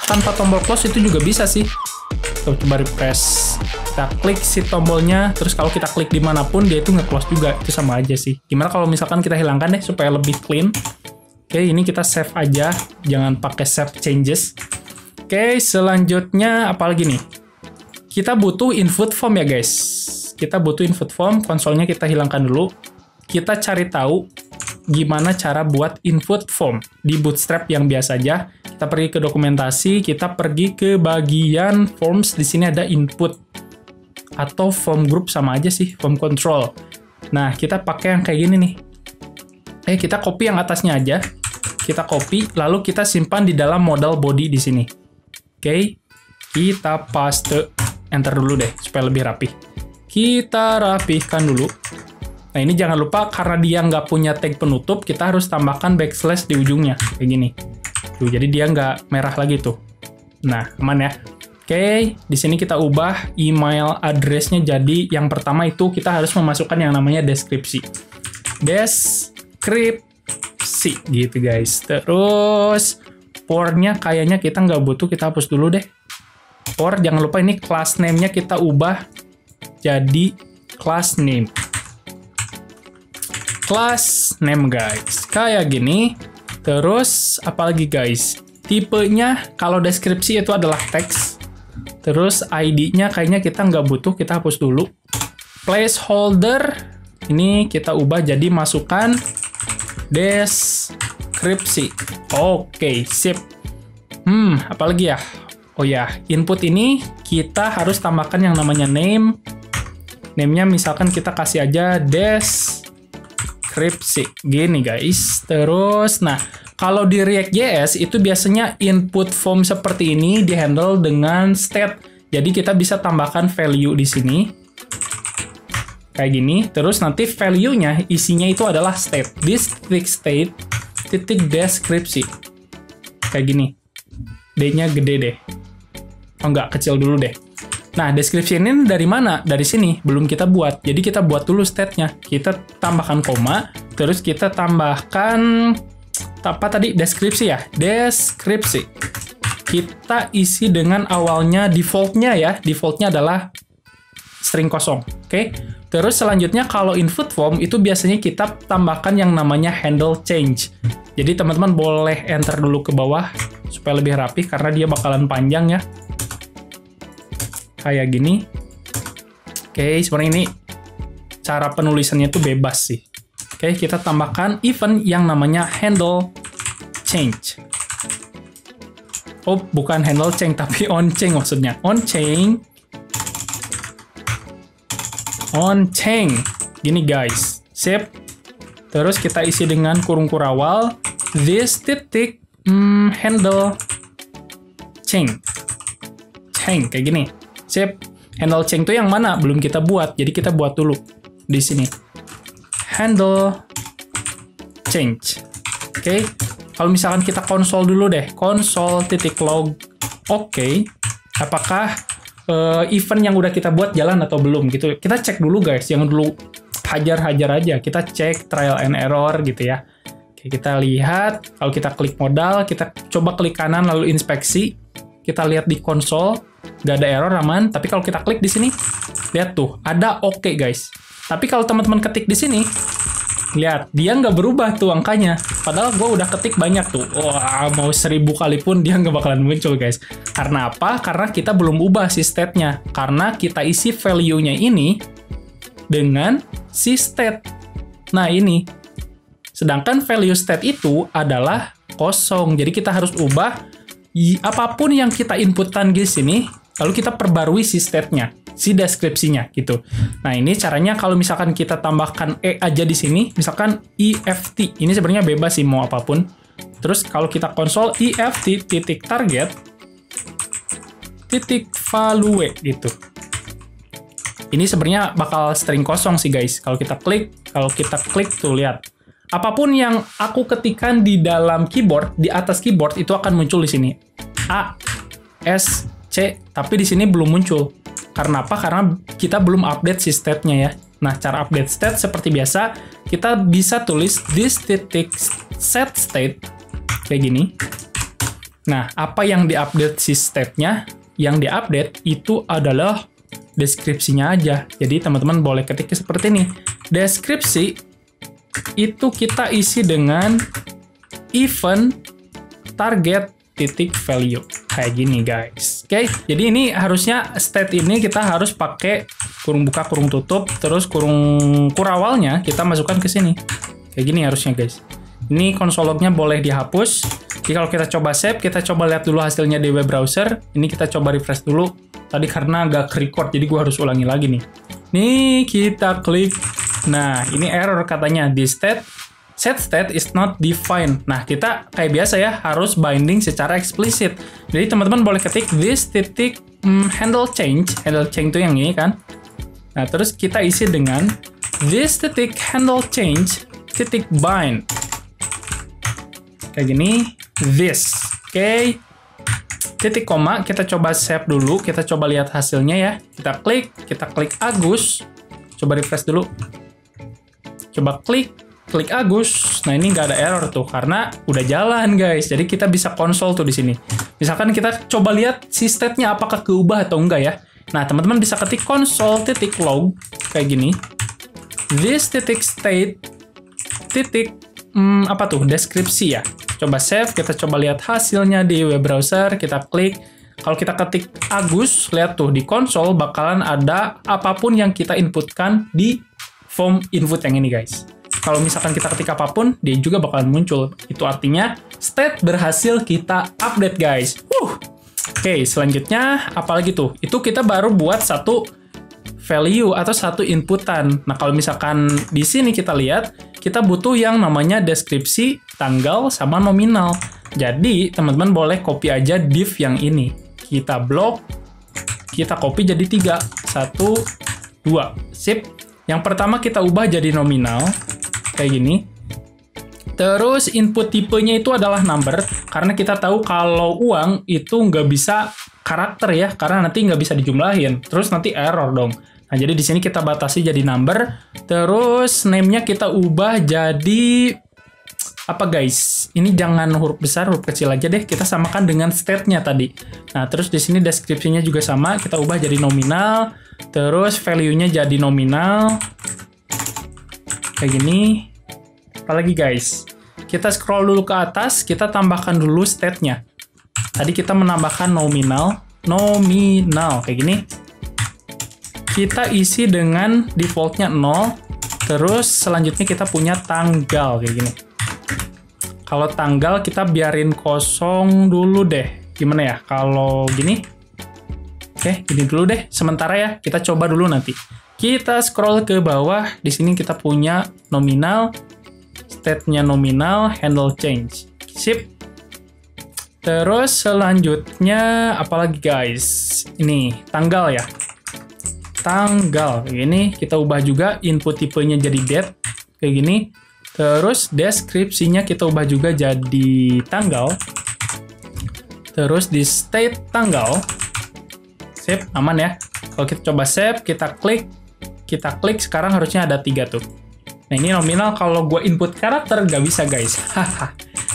Tanpa tombol close itu juga bisa sih. Coba refresh. Kita klik si tombolnya, terus kalau kita klik dimanapun dia itu nge-close juga, itu sama aja sih. Gimana kalau misalkan kita hilangkan deh supaya lebih clean. Oke, ini kita save aja, jangan pakai save changes. Oke, selanjutnya apalagi nih? Kita butuh input form ya guys. Kita butuh input form, konsolnya kita hilangkan dulu. Kita cari tahu gimana cara buat input form di Bootstrap yang biasa aja. Kita pergi ke dokumentasi, kita pergi ke bagian forms, di sini ada input atau form group sama aja sih, form control. Nah, kita pakai yang kayak gini nih. Kita copy yang atasnya aja. Kita copy, lalu kita simpan di dalam modal body di sini. Oke, kita paste, enter dulu deh supaya lebih rapi. Kita rapihkan dulu. Nah, ini jangan lupa karena dia nggak punya tag penutup, kita harus tambahkan backslash di ujungnya kayak gini. Tuh, jadi dia nggak merah lagi tuh. Nah, aman ya. Oke, di sini kita ubah email address-nya jadi yang pertama itu kita harus memasukkan yang namanya deskripsi. Deskripsi gitu guys. Terus for-nya kayaknya kita nggak butuh, kita hapus dulu deh. For, jangan lupa ini class name-nya kita ubah jadi class name. Class name guys. Kayak gini. Terus apalagi guys? Tipenya kalau deskripsi itu adalah teks. Terus ID-nya kayaknya kita nggak butuh, kita hapus dulu. Placeholder, ini kita ubah jadi masukkan deskripsi. Oke, sip. Apalagi ya? Oh ya, input ini kita harus tambahkan yang namanya name. Name-nya misalkan kita kasih aja deskripsi. Gini guys. Terus, nah, kalau di React.js itu biasanya input form seperti ini dihandle dengan state. Jadi kita bisa tambahkan value di sini. Kayak gini. Terus nanti value-nya isinya itu adalah state. This state deskripsi. Kayak gini. D-nya gede deh. Oh enggak, kecil dulu deh. Nah, deskripsi ini dari mana? Dari sini. Belum kita buat. Jadi kita buat dulu state-nya. Kita tambahkan koma. Terus kita tambahkan apa tadi? Deskripsi ya? Deskripsi. Kita isi dengan awalnya default-nya ya. Default-nya adalah string kosong. Oke? Terus selanjutnya kalau input form itu biasanya kita tambahkan yang namanya handle change. Jadi teman-teman boleh enter dulu ke bawah supaya lebih rapi karena dia bakalan panjang ya. Kayak gini. Oke, sebenarnya ini cara penulisannya itu bebas sih. Oke, kita tambahkan event yang namanya handle change. Oh, bukan handle change, tapi on change maksudnya. On change. On change. Gini guys. Sip. Terus kita isi dengan kurung kurawal. This titik handle change. Change, kayak gini. Sip. Handle change itu yang mana? Belum kita buat. Jadi kita buat dulu di sini. Handle change. Oke. Kalau misalkan kita konsol dulu deh. Console.log. Oke. Apakah event yang udah kita buat jalan atau belum gitu. Kita cek dulu guys. Jangan dulu hajar-hajar aja. Kita cek trial and error gitu ya. Oke, kita lihat. Kalau kita klik modal, kita coba klik kanan lalu inspeksi. Kita lihat di konsol. Nggak ada error aman. Tapi kalau kita klik di sini, lihat tuh. Ada oke guys. Tapi kalau teman-teman ketik di sini, lihat, dia nggak berubah tuh angkanya. Padahal gue udah ketik banyak tuh. Wah, mau 1000 kali pun dia nggak bakalan muncul, guys. Karena apa? Karena kita belum ubah si state-nya. Karena kita isi value-nya ini dengan si state. Nah, ini. Sedangkan value state itu adalah kosong. Jadi kita harus ubah apapun yang kita inputkan di sini, lalu kita perbarui si state-nya. Si deskripsinya gitu. Nah, ini caranya kalau misalkan kita tambahkan E aja di sini, misalkan EFT. Ini sebenarnya bebas sih mau apapun. Terus kalau kita konsol EFT titik target titik value gitu. Ini sebenarnya bakal string kosong sih guys. Kalau kita klik tuh lihat. Apapun yang aku ketikkan di dalam keyboard, di atas keyboard itu akan muncul di sini. A, S, C, tapi di sini belum muncul. Karena apa? Karena kita belum update si state-nya ya. Nah, cara update state seperti biasa, kita bisa tulis this titik set state kayak gini. Nah, apa yang diupdate si state-nya? Yang diupdate itu adalah deskripsinya aja. Jadi teman-teman boleh ketik seperti ini. Deskripsi itu kita isi dengan event target titik value. Kayak gini guys. Oke, jadi ini harusnya state ini kita harus pakai kurung buka, kurung tutup, terus kurung kurawalnya kita masukkan ke sini. Kayak gini harusnya guys. Ini console log-nya boleh dihapus. Jadi kalau kita coba save, kita coba lihat dulu hasilnya di web browser. Ini kita coba refresh dulu. Tadi karena agak ke-record, jadi gua harus ulangi lagi nih. Nih, kita klik. Nah, ini error katanya. Di set state is not defined. Nah, kita kayak biasa ya, harus binding secara eksplisit. Jadi teman-teman boleh ketik this titik handle change. Handle change itu yang ini kan. Nah, terus kita isi dengan this titik handle change titik bind. Kayak gini, this. Oke. Titik koma, kita coba save dulu, kita coba lihat hasilnya ya. Kita klik Agus. Coba refresh dulu. Coba klik Agus. Nah, ini nggak ada error tuh karena udah jalan guys. Jadi kita bisa konsol tuh di sini. Misalkan kita coba lihat si state-nya apakah keubah atau enggak ya. Nah, teman-teman bisa ketik console.log kayak gini. This titik state titik apa tuh? Deskripsi ya. Coba save, kita coba lihat hasilnya di web browser, kita klik. Kalau kita ketik Agus, lihat tuh di konsol bakalan ada apapun yang kita inputkan di form input yang ini guys. Kalau misalkan kita ketik apapun, dia juga bakalan muncul. Itu artinya state berhasil kita update guys. Oke, selanjutnya apalagi tuh? Itu kita baru buat satu value atau satu inputan. Nah, kalau misalkan di sini kita lihat, kita butuh yang namanya deskripsi, tanggal, sama nominal. Jadi, teman-teman boleh copy aja div yang ini. Kita blok, kita copy jadi 3. 1, 2. Sip. Yang pertama kita ubah jadi nominal. Kayak gini. Terus input tipenya itu adalah number. Karena kita tahu kalau uang itu nggak bisa karakter ya. Karena nanti nggak bisa dijumlahin. Terus nanti error dong. Nah, jadi di sini kita batasi jadi number. Terus name-nya kita ubah jadi apa guys? Ini jangan huruf besar, huruf kecil aja deh. Kita samakan dengan state-nya tadi. Nah, terus di sini deskripsinya juga sama. Kita ubah jadi nominal. Terus value-nya jadi nominal. Kayak gini. Apalagi guys? Kita scroll dulu ke atas. Kita tambahkan dulu state-nya. Tadi kita menambahkan nominal. Nominal. Kayak gini. Kita isi dengan defaultnya 0, terus selanjutnya kita punya tanggal, kayak gini. Kalau tanggal kita biarin kosong dulu deh. Gimana ya? Kalau gini? Oke, gini dulu deh. Sementara ya, kita coba dulu nanti. Kita scroll ke bawah, di sini kita punya nominal, state-nya nominal, handle change. Sip. Terus selanjutnya, apalagi guys? Ini, tanggal ya. Tanggal kayak gini, kita ubah juga input tipenya jadi date kayak gini, terus deskripsinya kita ubah juga jadi tanggal, terus di state tanggal. Sip, aman ya. Kalau kita coba save, kita klik sekarang harusnya ada 3 tuh. Nah, ini nominal. Kalau gue input karakter nggak bisa guys.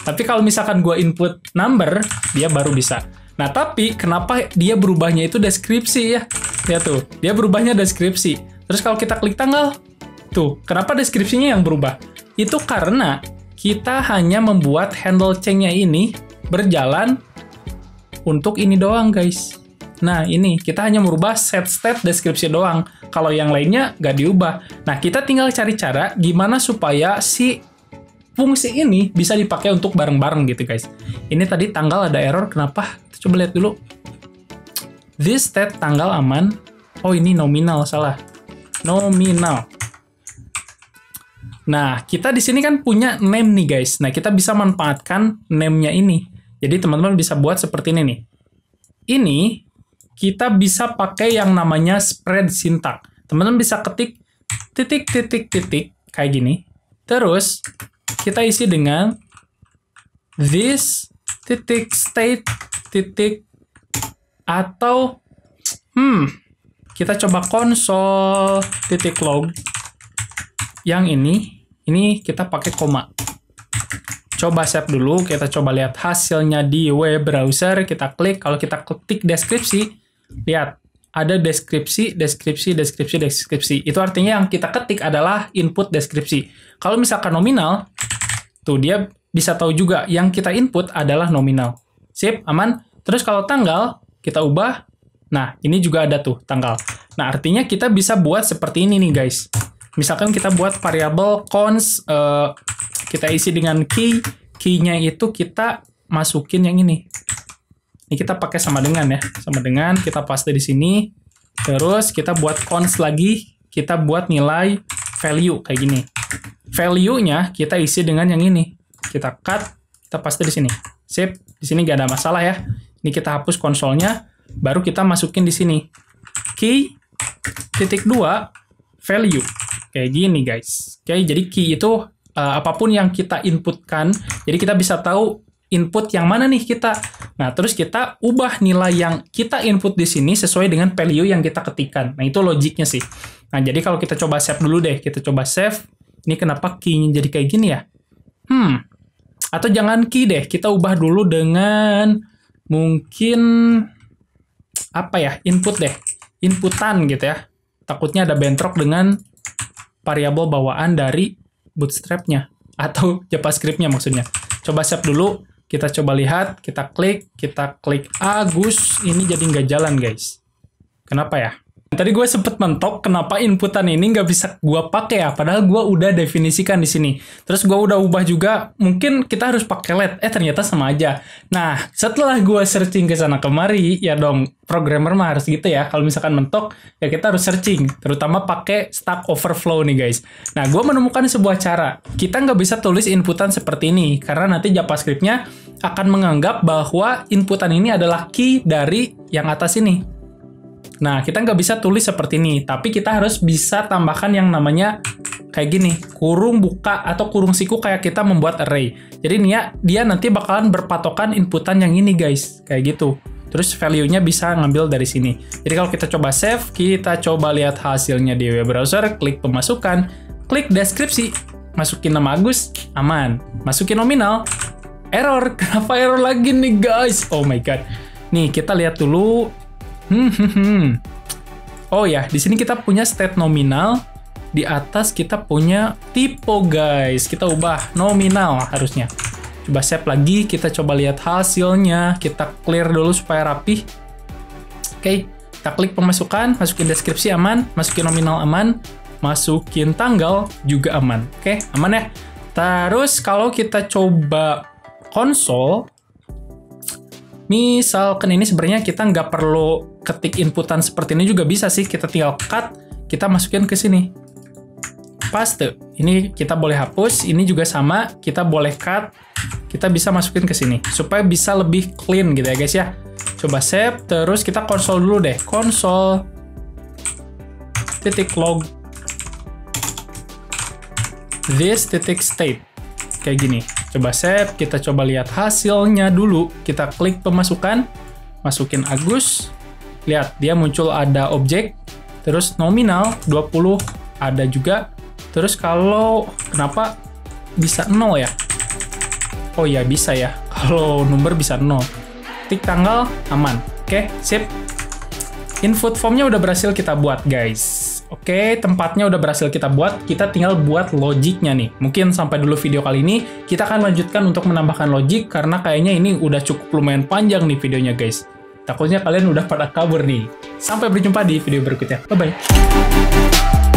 Tapi kalau misalkan gue input number, dia baru bisa. Nah, tapi kenapa dia berubahnya itu deskripsi ya? Lihat tuh, dia berubahnya deskripsi. Terus kalau kita klik tanggal, tuh, kenapa deskripsinya yang berubah? Itu karena kita hanya membuat handle change-nya ini berjalan untuk ini doang, guys. Nah, ini, kita hanya merubah set state deskripsi doang. Kalau yang lainnya nggak diubah. Nah, kita tinggal cari cara gimana supaya si fungsi ini bisa dipakai untuk bareng-bareng gitu, guys. Ini tadi tanggal ada error, kenapa? Kita coba lihat dulu. This state tanggal aman. Oh, ini nominal, salah. Nominal. Nah, kita di sini kan punya name nih, guys. Nah, kita bisa manfaatkan name-nya ini. Jadi, teman-teman bisa buat seperti ini nih. Ini, kita bisa pakai yang namanya spread syntax. Teman-teman bisa ketik titik, kayak gini. Terus, kita isi dengan this titik state titik atau kita coba console.log yang ini kita pakai koma. coba save dulu, kita coba lihat hasilnya di web browser, kita klik, kalau kita ketik deskripsi, lihat, ada deskripsi. Itu artinya yang kita ketik adalah input deskripsi. Kalau misalkan nominal, tuh dia bisa tahu juga yang kita input adalah nominal. Sip, aman. Terus kalau tanggal, kita ubah. Nah, ini juga ada tuh tanggal. Nah, artinya kita bisa buat seperti ini nih guys. Misalkan kita buat variabel const, kita isi dengan key. Key-nya itu kita masukin yang ini. Ini kita pakai sama dengan ya. Sama dengan, kita paste di sini. Terus kita buat const lagi. Kita buat nilai value kayak gini. Value-nya kita isi dengan yang ini. Kita cut, kita paste di sini. Sip, di sini gak ada masalah ya. Ini kita hapus konsolnya. Baru kita masukin di sini. Key, titik 2, value. Kayak gini guys. Oke, jadi key itu apapun yang kita inputkan. Jadi kita bisa tahu input yang mana nih kita. Nah, terus kita ubah nilai yang kita input di sini sesuai dengan value yang kita ketikkan. Nah, itu logiknya sih. Nah, jadi kalau kita coba save dulu deh. Kita coba save. Ini kenapa key-nya jadi kayak gini ya? Atau jangan key deh. Kita ubah dulu dengan mungkin apa ya? Input deh. Inputan gitu ya. Takutnya ada bentrok dengan variabel bawaan dari Bootstrap-nya. Atau JavaScript-nya maksudnya. Coba save dulu. Kita coba lihat, kita klik Agus, ini jadi nggak jalan guys. Kenapa ya? Tadi gue sempet mentok kenapa inputan ini nggak bisa gue pakai ya, padahal gue udah definisikan di sini. Terus gue udah ubah juga, mungkin kita harus pakai let, ternyata sama aja. Nah, setelah gue searching ke sana kemari, ya dong, programmer mah harus gitu ya. Kalau misalkan mentok, ya kita harus searching, terutama pakai Stack Overflow nih guys. Nah, gue menemukan sebuah cara. Kita nggak bisa tulis inputan seperti ini, karena nanti JavaScript-nya akan menganggap bahwa inputan ini adalah key dari yang atas ini. Nah, kita nggak bisa tulis seperti ini, tapi kita harus bisa tambahkan yang namanya kayak gini, kurung buka atau kurung siku kayak kita membuat array. Jadi dia nanti bakalan berpatokan inputan yang ini guys, kayak gitu. Terus value-nya bisa ngambil dari sini. Jadi kalau kita coba save, kita coba lihat hasilnya di web browser, klik pemasukan, klik deskripsi, masukin nama Agus, aman. Masukin nominal, error. Kenapa error lagi nih guys? Oh my god. Nih, kita lihat dulu. Oh ya, di sini kita punya state nominal, di atas kita punya typo guys. Kita ubah nominal harusnya. Coba save lagi, kita coba lihat hasilnya. Kita clear dulu supaya rapih. Oke, kita klik pemasukan, masukin deskripsi aman, masukin nominal aman, masukin tanggal juga aman. Oke, aman ya. Terus kalau kita coba konsol, misalkan ini sebenarnya kita nggak perlu ketik inputan seperti ini juga bisa sih. Kita tinggal cut, kita masukin ke sini. Paste. Ini kita boleh hapus, ini juga sama, kita boleh cut, kita bisa masukin ke sini. Supaya bisa lebih clean gitu ya guys ya. Coba save, terus kita konsol dulu deh. Konsol .log this.state. Kayak gini. Coba save, kita coba lihat hasilnya dulu. Kita klik pemasukan, masukin Agus. Lihat, dia muncul ada objek, terus nominal 20 ada juga. Terus kalau kenapa bisa 0 ya? Oh ya, bisa ya. Kalau number bisa 0. Tik tanggal aman. Oke, sip. Input formnya udah berhasil kita buat, guys. Oke, tempatnya udah berhasil kita buat, kita tinggal buat logiknya nih. Mungkin sampai dulu video kali ini, kita akan lanjutkan untuk menambahkan logik, karena kayaknya ini udah cukup lumayan panjang nih videonya guys. Takutnya kalian udah pada kabur nih. Sampai berjumpa di video berikutnya. Bye-bye.